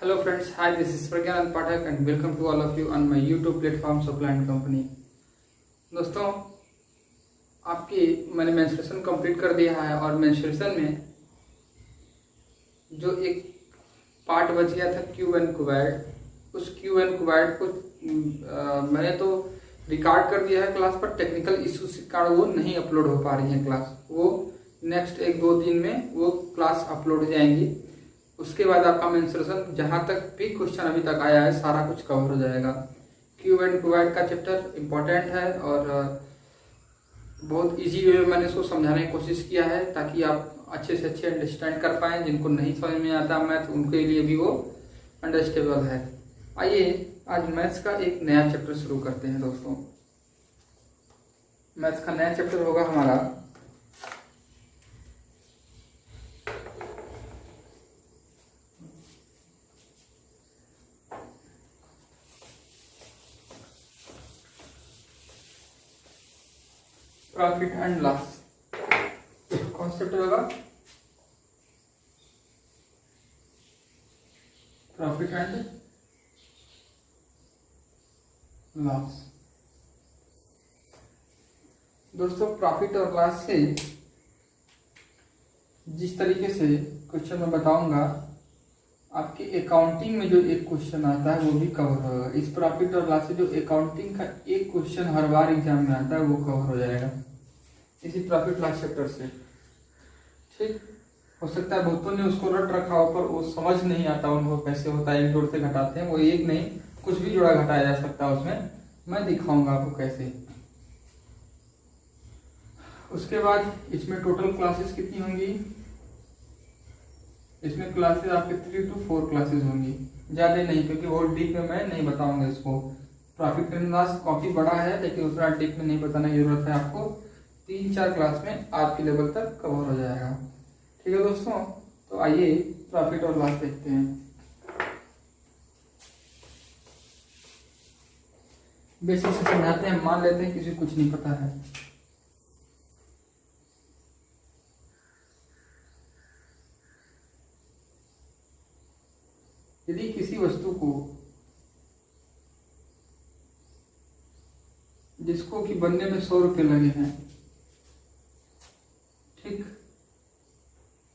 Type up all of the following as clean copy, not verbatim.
Hello friends, hi, this is Pragyan Pathak and welcome to all of you on my YouTube platform Supply and Company। दोस्तों, आपकी मैंने menstruation complete कर दिया है और menstruation में जो एक पार्ट बच गया था क्यू एंड कुवैड, उस क्यू एंड कुवैड को मैंने तो रिकॉर्ड कर दिया है क्लास पर। टेक्निकल इश्यूज के कारण वो नहीं अपलोड हो पा रही है क्लास। वो नेक्स्ट 1-2 दिन में वो क्लास अपलोड हो जाएंगी। उसके बाद आपका मेंस्ट्रुएशन जहां तक भी क्वेश्चन अभी तक आया है सारा कुछ कवर हो जाएगा। क्यू एंड कुवैड का चैप्टर इम्पोर्टेंट है और बहुत इजी वे में मैंने इसको समझाने की कोशिश किया है ताकि आप अच्छे से अच्छे अंडरस्टैंड कर पाएं। जिनको नहीं समझ में आता मैथ उनके लिए भी वो अंडरस्टेबल है। आइए आज मैथ्स का एक नया चैप्टर शुरू करते हैं दोस्तों। मैथ्स का नया चैप्टर होगा हमारा प्रॉफिट एंड लॉस। कौन सा चैप्टर होगा? Profit and loss. दोस्तों, प्रॉफिट और लॉस से जिस तरीके से क्वेश्चन मैं बताऊंगा, आपके अकाउंटिंग में जो एक क्वेश्चन आता है वो भी कवर होगा। इस प्रॉफिट और लॉस से जो अकाउंटिंग का एक क्वेश्चन हर बार एग्जाम में आता है वो कवर हो जाएगा इसी प्रॉफिट लॉस चैप्टर से। ठीक हो सकता है बहुतों ने उसको रट रखा हो पर वो समझ नहीं आता उनको कैसे होता है। एक जोड़ से घटाते हैं, वो एक नहीं कुछ भी जोड़ा घटाया जा सकता है उसमें। मैं दिखाऊंगा आपको कैसे। उसके बाद इसमें टोटल क्लासेस कितनी होंगी? इसमें क्लासेस आपके 3 to 4 क्लासेस होंगी, ज्यादा नहीं, क्योंकि और डीप में मैं नहीं बताऊंगा इसको। प्रॉफिट एंड लॉस काफी बड़ा है लेकिन उतना डीप में नहीं बताने की जरूरत है आपको। 3-4 क्लास में आपके लेवल तक कवर हो जाएगा। ठीक है दोस्तों, तो आइए प्रॉफिट और लॉस देखते हैं। बेसिक से समझाते हैं। मान लेते हैं किसी कुछ नहीं पता है। यदि किसी वस्तु को जिसको कि बनने में 100 रुपये लगे हैं, ठीक,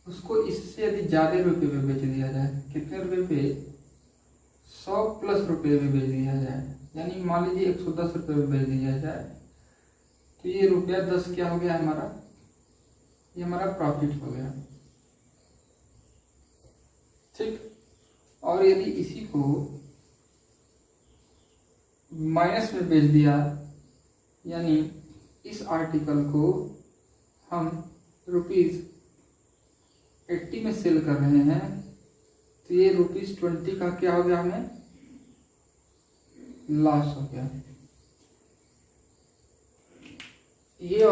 उसको इससे यदि ज्यादा रुपए पे बेच दिया जाए, कितने रुपए पे? 100+ रुपए में बेच दिया जाए, यानी मान लीजिए 110 रुपए में बेच दिया जाए, तो ये रुपया 10 क्या हो गया हमारा? ये हमारा प्रॉफिट हो गया। ठीक, और यदि इसी को माइनस में बेच दिया, यानी इस आर्टिकल को हम ₹80 में सेल कर रहे हैं, तो ये ₹20 का क्या हो गया? हमें लॉस हो गया। ये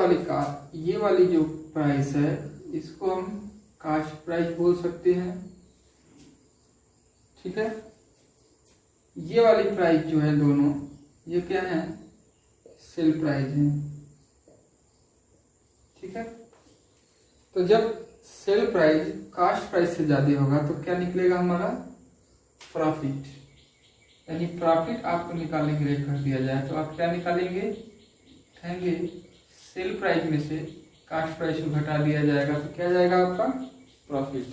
वाली जो प्राइस है इसको हम कास्ट प्राइस बोल सकते हैं। ठीक है, ये वाली प्राइस जो है दोनों, ये क्या है? सेल प्राइस है। ठीक है, तो जब सेल प्राइस कास्ट प्राइस से ज्यादा होगा तो क्या निकलेगा हमारा? प्रॉफिट। यानी प्रॉफिट आपको निकालने के लिए कर दिया जाए तो आप क्या निकालेंगे? कहेंगे सेल प्राइस में से कास्ट प्राइस को घटा दिया जाएगा तो क्या जाएगा आपका? प्रॉफिट।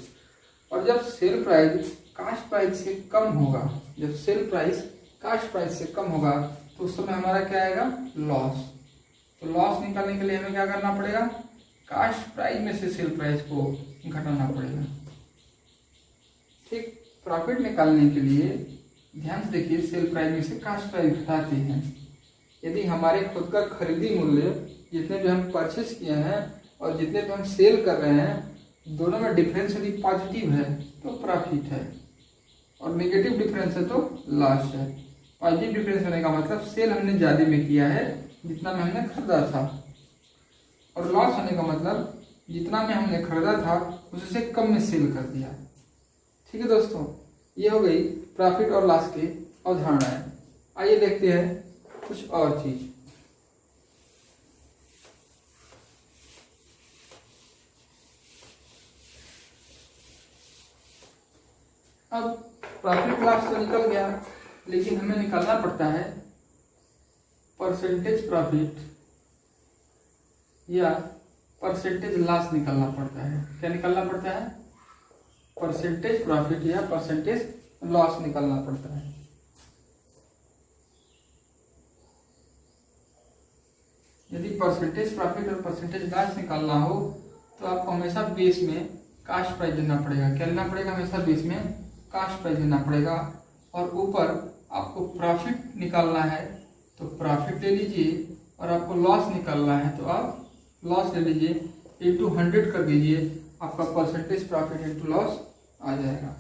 और जब सेल प्राइस कास्ट प्राइस से कम होगा, जब सेल प्राइस कास्ट प्राइस से कम होगा तो उस समय हमारा क्या आएगा? लॉस। तो लॉस निकालने के लिए हमें क्या करना पड़ेगा? कास्ट प्राइस में से सेल प्राइस को घटाना पड़ेगा। ठीक, प्रॉफिट निकालने के लिए ध्यान से देखिए, सेल प्राइस में से कास्ट प्राइस घटाते हैं। यदि हमारे खुद का खरीदी मूल्य जितने भी हम परचेस किए हैं और जितने भी हम सेल कर रहे हैं, दोनों में डिफरेंस यदि पॉजिटिव है तो प्रॉफिट है, और नेगेटिव डिफरेंस है तो लॉस है। पॉजिटिव डिफरेंस होने का मतलब सेल हमने ज्यादा में किया है जितना में हमने खरीदा था, और लॉस होने का मतलब जितना में हमने खरीदा था उससे कम में सेल कर दिया। ठीक है दोस्तों, ये हो गई प्रॉफिट और लॉस की अवधारणाएं। आइए देखते हैं कुछ और चीज। अब प्रॉफिट लॉस तो निकल गया, लेकिन हमें निकालना पड़ता है परसेंटेज प्रॉफिट या परसेंटेज लॉस निकालना पड़ता है। क्या निकालना पड़ता है? परसेंटेज प्रॉफिट या परसेंटेज लॉस निकालना पड़ता है। यदि परसेंटेज प्रॉफिट और परसेंटेज लॉस निकालना हो तो आपको हमेशा बेस में कास्ट प्राइस देना पड़ेगा। क्या देना पड़ेगा? हमेशा बेस में कास्ट प्राइस देना पड़ेगा। और ऊपर आपको प्रॉफिट निकालना है तो प्रॉफिट ले लीजिए, और आपको लॉस निकालना है तो आप लॉस ले लीजिए, इंटू 100 कर दीजिए, आपका परसेंटेज प्रॉफिट इंटू लॉस आ जाएगा।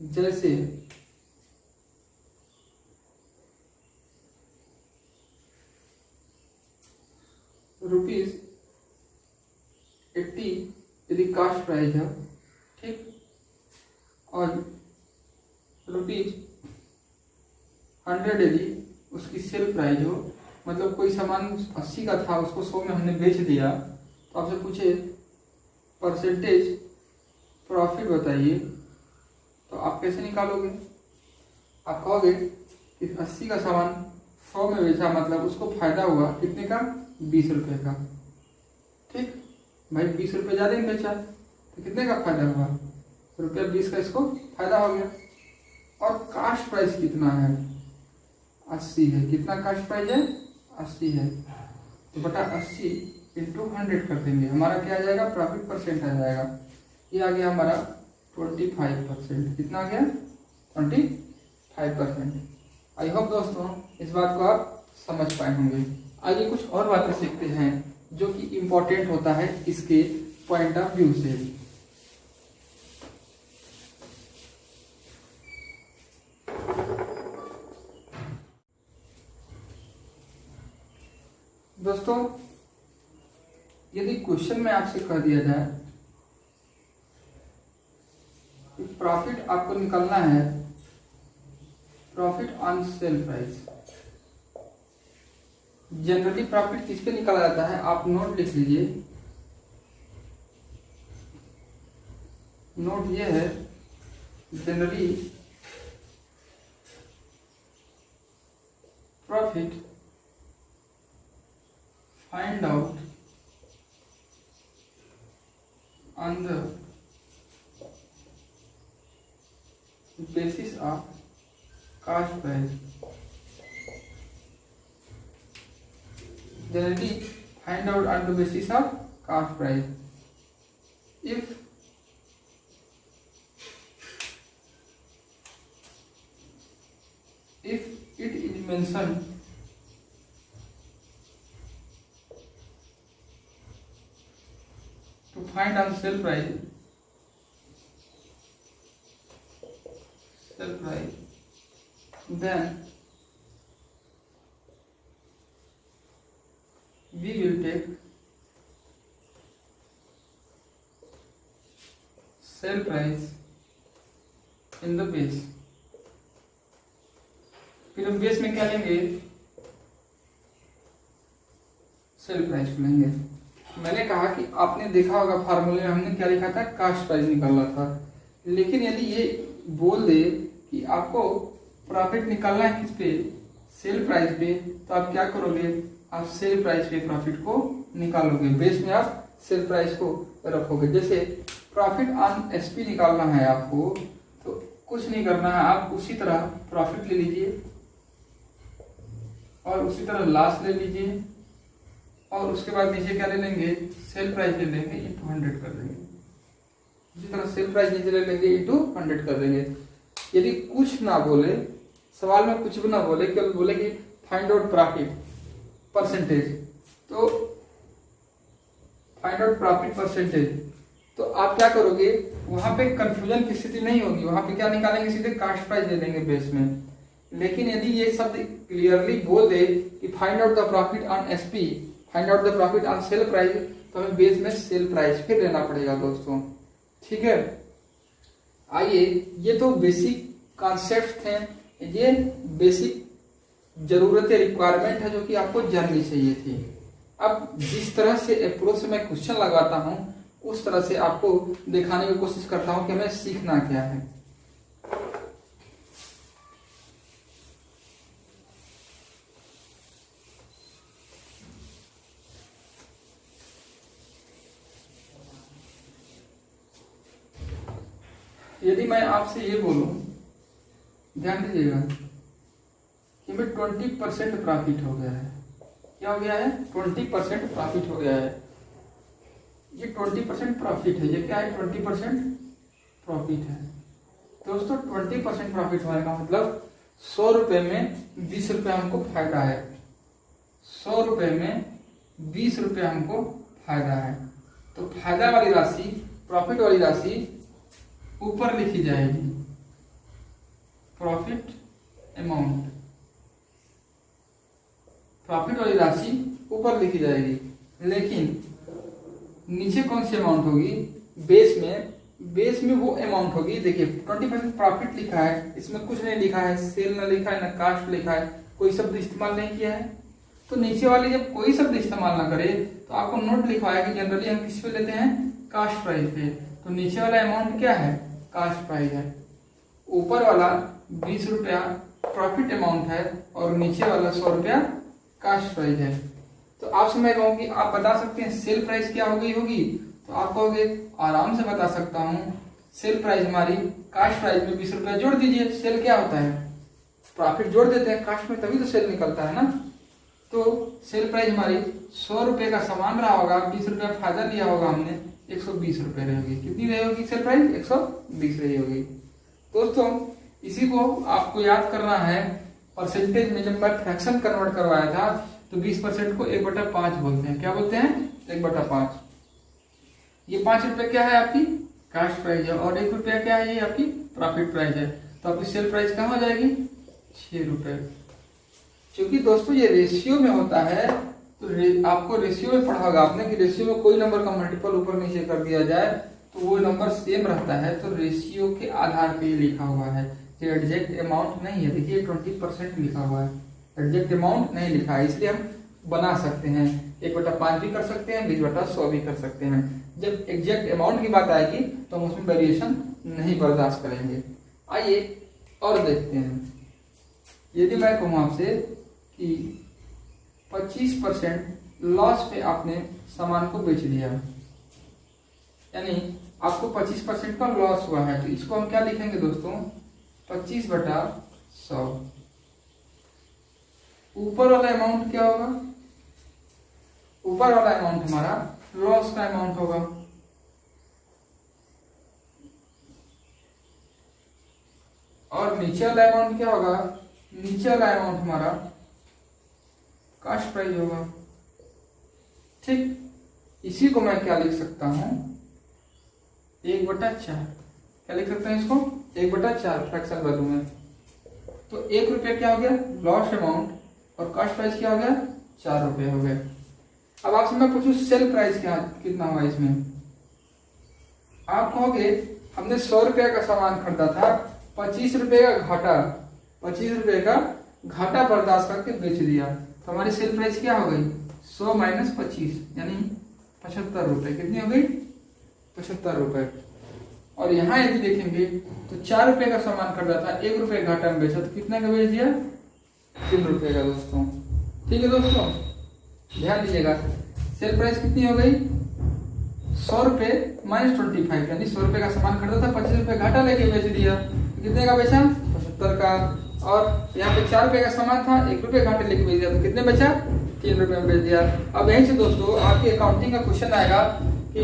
जैसे ₹80 यदि कास्ट प्राइस है, ठीक, और ₹100 यदि उसकी सेल प्राइस हो, मतलब कोई सामान 80 का था उसको 100 में हमने बेच दिया, तो आपसे पूछे परसेंटेज प्रॉफिट बताइए, तो आप कैसे निकालोगे? आप कहोगे कि 80 का सामान 100 में बेचा, मतलब उसको फायदा हुआ कितने का? 20 रुपए का। ठीक भाई, 20 रुपए ज्यादा ही बेचा तो कितने का फायदा हुआ? ₹20 का इसको फायदा हो गया। और कास्ट प्राइस कितना है? 80 है। कितना कास्ट प्राइस है? 80 है। तो बटा 80 इंटू 100 कर देंगे, हमारा क्या आ जाएगा? प्रॉफिट परसेंट आ जाएगा। ये आ गया हमारा 25%। कितना आ गया? 25%। आई होप दोस्तों इस बात को आप समझ पाए होंगे। आइए कुछ और बातें सीखते हैं जो कि इम्पोर्टेंट होता है इसके पॉइंट ऑफ व्यू से। दोस्तों, यदि क्वेश्चन में आपसे कह दिया जाए कि प्रॉफिट आपको निकालना है, profit on sale price, generally profit किस पे निकाला जाता है? आप नोट लिख लीजिए। नोट ये है, generally profit find out on the basis of cost price. Generally find out on the basis of cost price. If it is mentioned to find on sale price, then we will take sale price in the base। फिर हम base में क्या लेंगे? Sale price को लेंगे। मैंने कहा कि आपने देखा होगा फार्मूले में हमने क्या लिखा था? कास्ट प्राइस निकालना था। लेकिन यदि ये बोल दे कि आपको प्रॉफिट निकालना है किस पे? सेल प्राइस पे, तो आप क्या करोगे? आप सेल प्राइस पे प्रॉफिट को निकालोगे, बेस में आप सेल प्राइस को रखोगे। जैसे प्रॉफिट ऑन एसपी निकालना है आपको, तो कुछ नहीं करना है, आप उसी तरह प्रॉफिट ले लीजिए और उसी तरह लॉस ले लीजिए, और उसके बाद नीचे क्या ले लेंगे? सेल प्राइस ले लेंगे, इंटू 100 कर देंगे। इसी तरह सेल प्राइस नीचे ले लेंगे, इंटू 100 कर देंगे। यदि कुछ ना बोले, सवाल में कुछ भी ना बोले, केवल बोले कि फाइंड आउट प्रॉफिट परसेंटेज, तो फाइंड आउट प्रॉफिट परसेंटेज, तो आप क्या करोगे? वहां पे कंफ्यूजन की स्थिति नहीं होगी, वहां पे क्या निकालेंगे? सीधे कास्ट प्राइस दे देंगे बेस में। लेकिन यदि ये शब्द क्लियरली बोल दे कि find out the profit on SP, find out the profit on sale price, तो हमें बेस में सेल प्राइस फिर लेना पड़ेगा दोस्तों। ठीक है, आइए, ये तो बेसिक कॉन्सेप्ट थे, ये बेसिक जरूरतें, रिक्वायरमेंट है जो कि आपको जाननी चाहिए थी। अब जिस तरह से अप्रोच से मैं क्वेश्चन लगाता हूँ उस तरह से आपको दिखाने की कोशिश करता हूं कि हमें सीखना क्या है। यदि मैं आपसे ये बोलूं, ध्यान दीजिएगा, कि हमें 20% प्रॉफिट हो गया है। क्या हो गया है? 20% प्रॉफिट हो गया है। ये 20% प्रॉफिट है। ये क्या है? 20% प्रॉफिट है। दोस्तों 20% प्रॉफिट होने का मतलब 100 रुपए में 20 रुपए हमको फायदा है। 100 रुपए में 20 रुपए हमको फायदा है। तो फायदा वाली राशि, प्रॉफिट वाली राशि ऊपर लिखी जाएगी, प्रॉफिट अमाउंट। प्रॉफिट वाली राशि ऊपर लिखी जाएगी, लेकिन नीचे कौन सी अमाउंट होगी? बेस में वो अमाउंट होगी। देखिए 20% प्रॉफिट लिखा है, इसमें कुछ नहीं लिखा है, सेल ना लिखा है, ना कास्ट लिखा है, कोई शब्द इस्तेमाल नहीं किया है। तो नीचे वाली जब कोई शब्द इस्तेमाल ना करे तो आपको नोट लिखवाया कि जनरली हम किस पे लेते हैं? कास्ट प्राइस पे। तो नीचे वाला अमाउंट क्या है? कास्ट प्राइस है। ऊपर वाला 20 रुपया प्रॉफिट अमाउंट है और नीचे वाला 100 रुपया कास्ट प्राइस है। तो आपसे मैं कहूंगी, आप बता सकते हैं सेल प्राइस क्या हो गई होगी? तो आप कहोगे आराम से बता सकता हूँ, सेल प्राइस हमारी कास्ट प्राइस में 20 रुपया जोड़ दीजिए। सेल क्या होता है? प्रॉफिट जोड़ देते हैं कास्ट में, तभी तो सेल निकलता है ना। तो सेल प्राइस हमारी 100 रुपए का सामान रहा होगा, 20 रुपया फायदा लिया होगा हमने, 120 रुपए रहेगी। कितनी रही होगी सेल प्राइस? 120 रही होगी। दोस्तों इसी को आपको याद करना है। परसेंटेज में जब मैं फ्रैक्शन कन्वर्ट करवाया था तो 20% को 1/5 बोलते हैं। क्या बोलते हैं? 1/5। ये 5 रुपए क्या है? आपकी कास्ट प्राइस है, और 1 रुपया क्या है? ये आपकी प्रॉफिट प्राइस है। तो आपकी सेल प्राइस कहाँ हो जाएगी? 6 रुपए। क्योंकि दोस्तों ये रेशियो में होता है, तो आपको रेशियो में पढ़ा होगा आपने कि रेशियो में कोई नंबर का मल्टीपल ऊपर नीचे कर दिया जाए तो वो नंबर सेम रहता है। तो रेशियो के आधार पे लिखा हुआ है, ये एग्जैक्ट अमाउंट नहीं है। देखिए 20% लिखा हुआ है, एग्जैक्ट अमाउंट नहीं लिखा है, इसलिए हम बना सकते हैं। 1/5 भी कर सकते हैं, 20/100 भी कर सकते हैं। जब एग्जैक्ट अमाउंट की बात आएगी तो हम उसमें वेरिएशन नहीं बर्दाश्त करेंगे। आइए और देखते हैं। यदि मैं कहूँ आपसे कि 25% लॉस पे आपने सामान को बेच दिया, यानी आपको 25% का लॉस हुआ है, तो इसको हम क्या लिखेंगे दोस्तों? 25/100। ऊपर वाला अमाउंट क्या होगा? ऊपर वाला अमाउंट हमारा लॉस का अमाउंट होगा, और नीचे वाला अमाउंट क्या होगा? नीचे वाला अमाउंट हमारा कास्ट प्राइस होगा। ठीक, इसी को मैं क्या लिख सकता हूं? 1/4। क्या लिख सकते हैं इसको? 1/4 फ्रैक्शन वैल्यू में। तो 1 रुपया क्या हो गया? लॉस अमाउंट, और कास्ट प्राइस क्या हो गया? 4 रुपए हो गए। अब आपसे मैं पूछूं सेल प्राइस क्या कितना हुआ इसमें? आप कहोगे हमने 100 रुपए का सामान खरीदा था, 25 रुपए का घाटा, 25 रुपए का घाटा बर्दाश्त करके बेच दिया, तो हमारी सेल प्राइस क्या हो गई? 100 - 25 यानी 75 रुपए। कितनी हो गई? 75 रुपए। और यहाँ यदि देखेंगे तो 4 रुपए का सामान खरीदा था, 1 रुपए घाटा में बेचा, तो कितना का बेच दिया? 3 रुपए का दोस्तों। ठीक है दोस्तों, ध्यान दीजिएगा। सेल प्राइस कितनी हो गई? 100 रुपए -25 यानी 100 रुपए का सामान खरीदा था, 25 रुपए घाटा लेके बेच दिया, कितने का बेचा? 75 का। और यहाँ पे 4 रुपए का सामान था, 1 रुपए घाटे लेके बेच दिया, तो कितने बचा? 3 रुपए में बेच दिया। अब यहीं से दोस्तों आपकी अकाउंटिंग का क्वेश्चन आएगा कि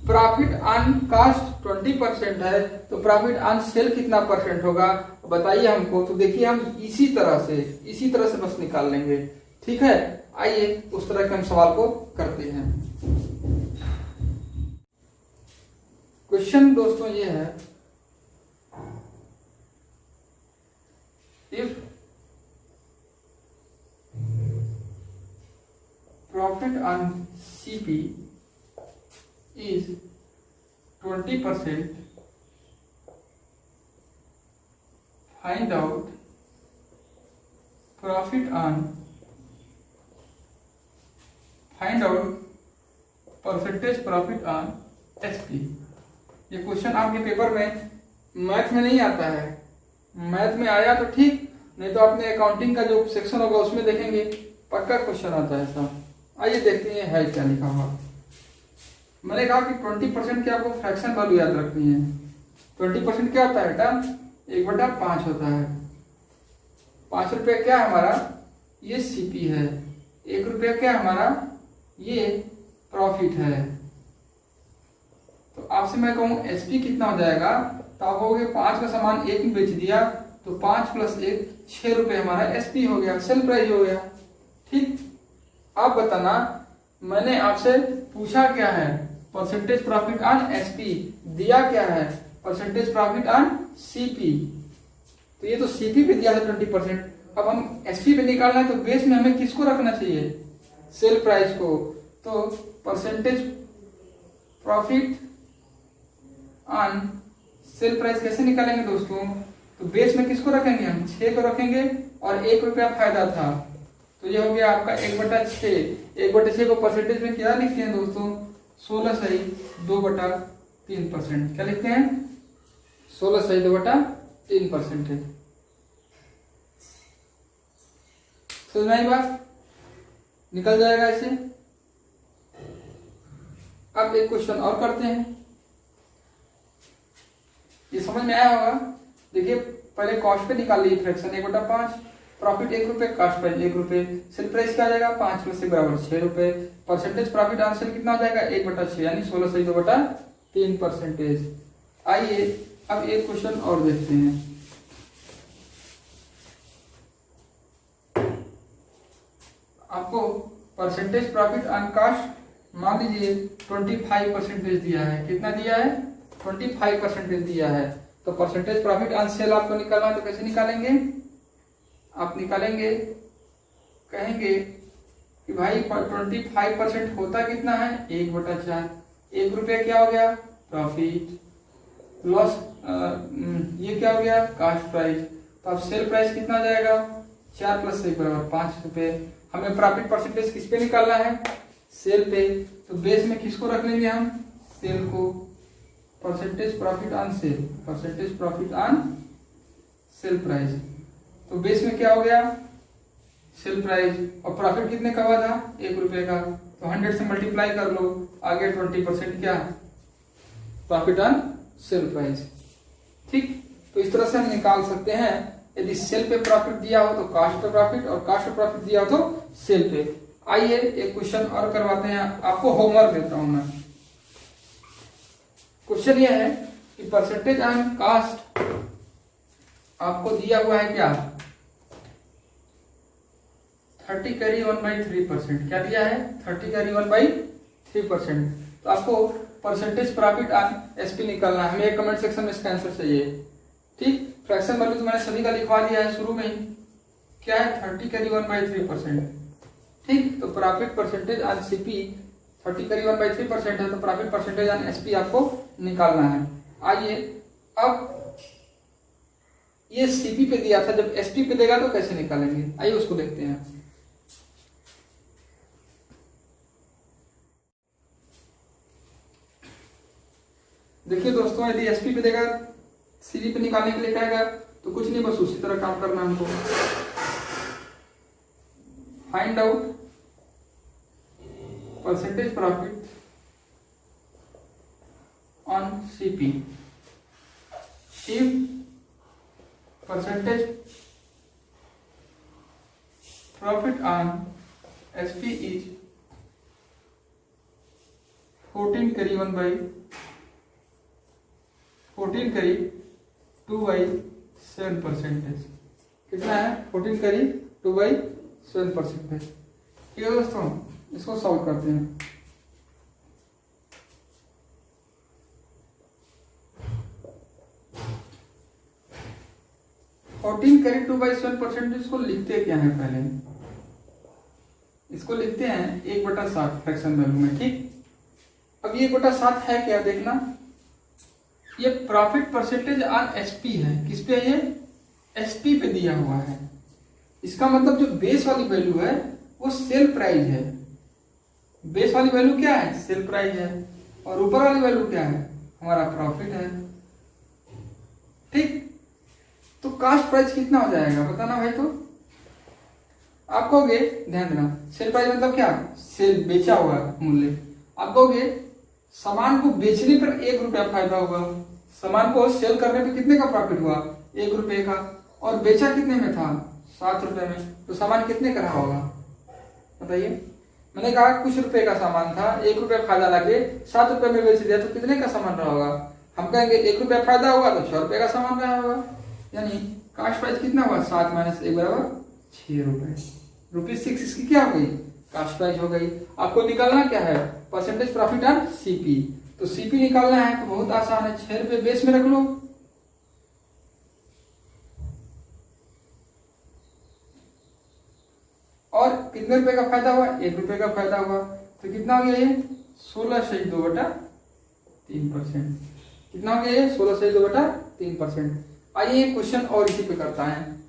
प्रॉफिट ऑन कास्ट 20% है, तो प्रॉफिट ऑन सेल कितना परसेंट होगा बताइए हमको। तो देखिए हम इसी तरह से बस निकाल लेंगे। ठीक है, आइए उस तरह के हम सवाल को करते हैं। क्वेश्चन दोस्तों ये है, if profit on CP is 20%, find out percentage profit on SP. ये क्वेश्चन आपके पेपर में मैथ में नहीं आता है, मैथ में आया तो ठीक, नहीं तो आपने अकाउंटिंग का जो सेक्शन होगा उसमें देखेंगे पक्का क्वेश्चन आता है ऐसा। आइए देखते हैं है क्या लिखा हुआ। मैंने कहा कि 20% की आपको फ्रैक्शन वैल्यू याद रखनी है। 20% क्या होता है बेटा, 1/5 होता है। 5 रुपये क्या है हमारा, ये सीपी है। 1 रुपया क्या है हमारा, ये प्रॉफिट है। तो आपसे मैं कहूँ एसपी कितना हो जाएगा, तो आप कहोगे 5 का सामान 1 में बेच दिया तो 5 + 1 6 रुपये हमारा एसपी हो गया, सेल प्राइस हो गया। ठीक, आप बताना मैंने आपसे पूछा क्या है, परसेंटेज प्रॉफिट ऑन एसपी, दिया क्या है परसेंटेज प्रॉफिट ऑन सीपी। तो ये तो सीपी पे दिया है 20%। अब हम एसपी पे निकालना है तो बेस में हमें किसको रखना चाहिए, सेल प्राइस को। तो percentage profit on sale price कैसे निकालेंगे दोस्तों, तो बेस में किसको रखेंगे हम, 6 को रखेंगे और 1 रुपया फायदा था, तो ये हो गया आपका 1/6। 1/6 को परसेंटेज में क्या लिखते हैं दोस्तों, 16 सही 2/3%। क्या लिखते हैं, 16 सही 2/3% है। समझ में आई बात, निकल जाएगा ऐसे। अब एक क्वेश्चन और करते हैं, ये समझ में आया होगा। देखिए पहले कॉस्ट पे निकाल लीजिए फ्रैक्शन 1/5, प्रॉफिट 1 रुपये, कॉस्ट प्राइस 1 रुपये, सेल प्राइस क्या आ जाएगा 5 + 1 = 6 रुपये। परसेंटेज प्रॉफिट ऑन सेल कितना हो जाएगा 1/6 यानी 16 सही 2/3%। आइए अब एक क्वेश्चन और देखते हैं। आपको परसेंटेज प्रॉफिट ऑन कॉस्ट मान लीजिए 25% दिया है। कितना दिया है, 25% दिया है। तो परसेंटेज प्रॉफिट ऑन सेल आपको निकालना है तो कैसे निकालेंगे, आप निकालेंगे, कहेंगे कि भाई 25% होता कितना है 1/4। 1 रुपया क्या हो गया प्रॉफिट, लॉस ये क्या हो गया कॉस्ट प्राइस। तो अब सेल प्राइस कितना हो जाएगा 4 + 1 = 5 रुपये। हमें प्रॉफिट परसेंटेज किस पे निकालना है, सेल पे। तो बेस में किसको रख लेंगे हम, सेल को। Percentage profit on sale, percentage profit on sale price. तो बेस में क्या हो गया सेल प्राइस, और प्रॉफिट कितने का हुआ था 1 रुपये का, तो 100 से मल्टीप्लाई कर लो, आगे 20% क्या प्रॉफिट ऑन सेल प्राइस। ठीक, तो इस तरह से हम निकाल सकते हैं। यदि सेल पे प्रॉफिट दिया हो तो कॉस्ट पे प्रॉफिट, और कॉस्ट पे प्रॉफिट दिया हो तो सेल पे। आइए एक क्वेश्चन और करवाते हैं, आपको होमवर्क देता हूं मैं। क्वेश्चन ये है कि परसेंटेज ऑन कॉस्ट आपको दिया हुआ है क्या 30 कैरी 1/3%। क्या दिया है 30 कैरी 1/3%। तो आपको परसेंटेज प्रॉफिट ऑन एसपी निकालना है। हमें एक कमेंट सेक्शन में इसका आंसर चाहिए। ठीक, फ्रैक्शन वैल्यू तो मैंने सभी का लिखवा दिया है शुरू में ही, क्या है 30 कैरी 1/3%। ठीक, तो profit percentage on CP 30 carry 1/3% है, तो प्रॉफिट परसेंटेज ऑन एसपी आपको निकालना है। आइए अब ये सीपी पे दिया था, जब एसपी पे देगा तो कैसे निकालेंगे, आइए उसको देखते हैं। देखिए दोस्तों, यदि एसपी पे देगा सीपी पे निकालने के लिए कहेगा तो कुछ नहीं, बस उसी तरह काम करना हमको। Find out percentage profit on CP if percentage profit on SP is 14 carry 2/7%। कितना है 14 कैरी 2/7%। ठीक है दोस्तों, इसको सॉल्व करते हैं। Fourteen carry 2/7%। इसको लिखते क्या है, पहले इसको लिखते हैं 1/7 फ्रैक्शन वैल्यू में। ठीक, अब ये 1/7 है क्या, देखना ये प्रॉफिट परसेंटेज ऑन एसपी है। किस पे है, ये एसपी पे दिया हुआ है। इसका मतलब जो बेस वाली वैल्यू है वो सेल प्राइस है। बेस वाली वैल्यू क्या है, सेल प्राइस है। और ऊपर वाली वैल्यू क्या है, हमारा प्रॉफिट है। ठीक, तो कास्ट प्राइस कितना हो जाएगा बताना भाई। तो आप कहोगे, ध्यान देना, सेल प्राइस मतलब क्या, सेल बेचा हुआ मूल्य। आप कहोगे सामान को बेचने पर 1 रुपया फायदा हुआ, सामान को सेल करने पर कितने का प्रॉफिट हुआ, 1 रुपये का, और बेचा कितने में था, 7 रुपए में, तो सामान कितने का रहा होगा बताइए। मैंने कहा कुछ रुपए का सामान था, 1 रुपया फायदा लगे 7 रुपए में बेच दिया, तो कितने का सामान रहा होगा, हम कहेंगे 1 रुपया फायदा हुआ तो 6 रुपए का सामान रहा होगा। यानी कास्ट प्राइस कितना हुआ, 7 - 1 बराबर 6 रुपए, ₹6 इसकी क्या हो गई, कास्ट प्राइस हो गई। आपको निकालना क्या है, परसेंटेज प्रॉफिट ऑन सीपी। तो सीपी निकालना है तो बहुत आसान है, 6 रुपए बेस में रख लो, और कितने रुपए का फायदा हुआ, 1 रुपए का फायदा हुआ, तो कितना हो गया ये 16 से 2/3%। कितना हो गया ये 16 से 2/3%। आइए क्वेश्चन और इसी पे करता है।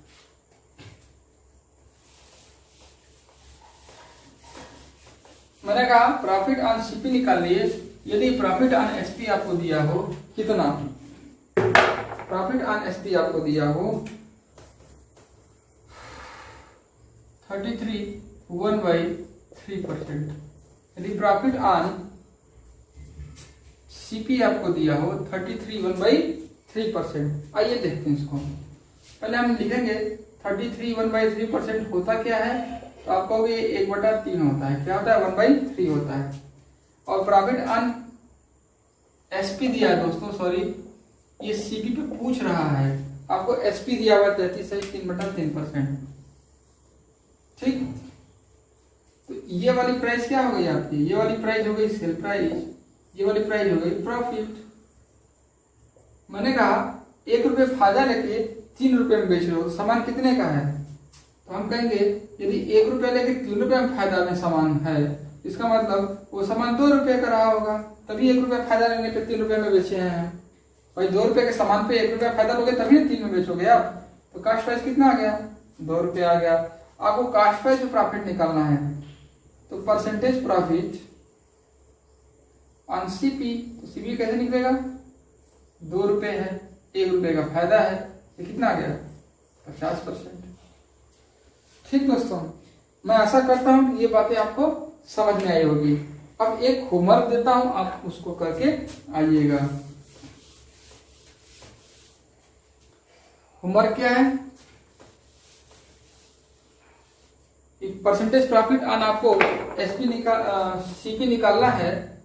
मैंने कहा प्रॉफिट ऑन सीपी निकाल लिए। यदि प्रॉफिट ऑन एसपी आपको दिया हो, कितना, प्रॉफिट ऑन एसपी आपको दिया हो 33 1/3%। यदि प्रॉफिट ऑन सीपी आपको दिया हो 33 1/3%। आइए देखते हैं इसको। पहले हम लिखेंगे 33 1/3% होता क्या है, तो आप कहोगे 1/3 होता है। क्या होता है, 1/3 होता है। और प्रॉफिट ऑन एसपी दिया है दोस्तों, सॉरी ये सीपी पे पूछ रहा है, आपको एसपी दिया हुआ 33 से 3/3%। ठीक, तो ये वाली प्राइस क्या हो गई आपकी, ये वाली प्राइस हो गई सेल प्राइस, ये वाली प्राइस हो गई प्रॉफिट। मैंने कहा 1 रुपये फायदा लेके 3 रुपये में बेच रहे हो, सामान कितने का है, तो हम कहेंगे यदि 1 रुपया लेके 3 रुपये में फायदा में सामान है, इसका मतलब वो सामान 2 रुपये का रहा होगा, तभी 1 रुपया फायदा लेने पे 3 रुपये में बेचे हैं। भाई 2 रुपये के सामान पे 1 रुपया फायदा लोगे तभी 3 में बेचोगे आप, तो कास्ट प्राइस कितना आ गया, 2 रुपये आ गया। आपको कास्ट प्राइस पे प्रॉफिट निकालना है, तो परसेंटेज प्रॉफिट ऑन सीपी, तो सीपी कैसे निकलेगा, 2 रुपये है, 1 रुपये का फायदा है, ये कितना आ गया 50%। ठीक दोस्तों, मैं आशा करता हूं ये बातें आपको समझ में आई होगी। अब एक होमवर्क देता हूं, आप उसको करके आइएगा। होमवर्क क्या है, परसेंटेज प्रॉफिट ऑन आपको सीपी निकालना है।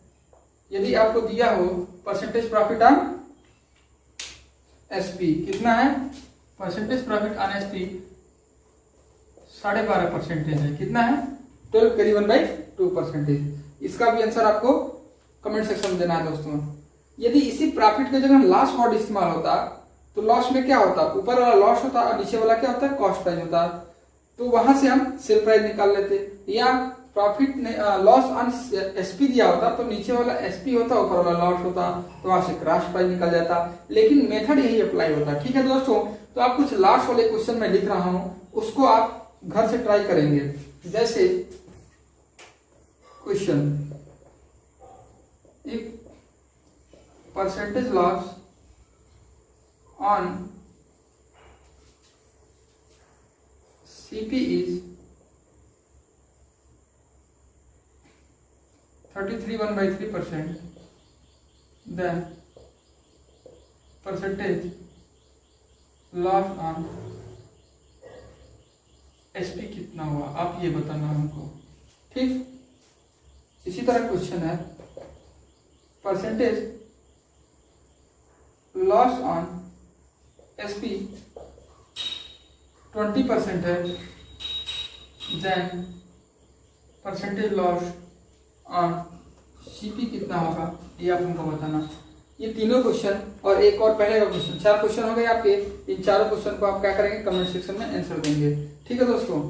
यदि आपको दिया हो परसेंटेज प्रॉफिट ऑन एसपी कितना है, परसेंटेज प्रॉफिट ऑन एसपी 12.5% है, कितना है 12 करीबन बाई 2%। इसका भी आंसर आपको कमेंट सेक्शन में देना है दोस्तों। यदि इसी प्रॉफिट के जगह लॉस वर्ड इस्तेमाल होता, तो लॉस में क्या होता, ऊपर वाला लॉस होता और नीचे वाला क्या होता है, कॉस्ट प्राइस होता, तो वहां से हम सेल प्राइस निकाल लेते। या प्रॉफिट लॉस ऑन एसपी दिया होता तो नीचे वाला एसपी होता, ऊपर वाला लॉस होता, तो वहां से कास्ट प्राइस निकल जाता। लेकिन मेथड यही अप्लाई होता, ठीक है दोस्तों। तो आप कुछ लास्ट वाले क्वेश्चन में लिख रहा हूं, उसको आप घर से ट्राई करेंगे। जैसे question, if percentage loss on CP is 33 1/3%, then percentage loss on SP कितना हुआ, आप ये बताना हमको। ठीक, इसी तरह क्वेश्चन है, परसेंटेज लॉस ऑन SP 20% है, then percentage loss on CP कितना होगा, ये आप हमको बताना। ये तीनों क्वेश्चन और एक और पहले का क्वेश्चन, 4 क्वेश्चन हो गए आपके। इन चारों क्वेश्चन को आप क्या करेंगे, कमेंट सेक्शन में आंसर देंगे। ठीक है दोस्तों।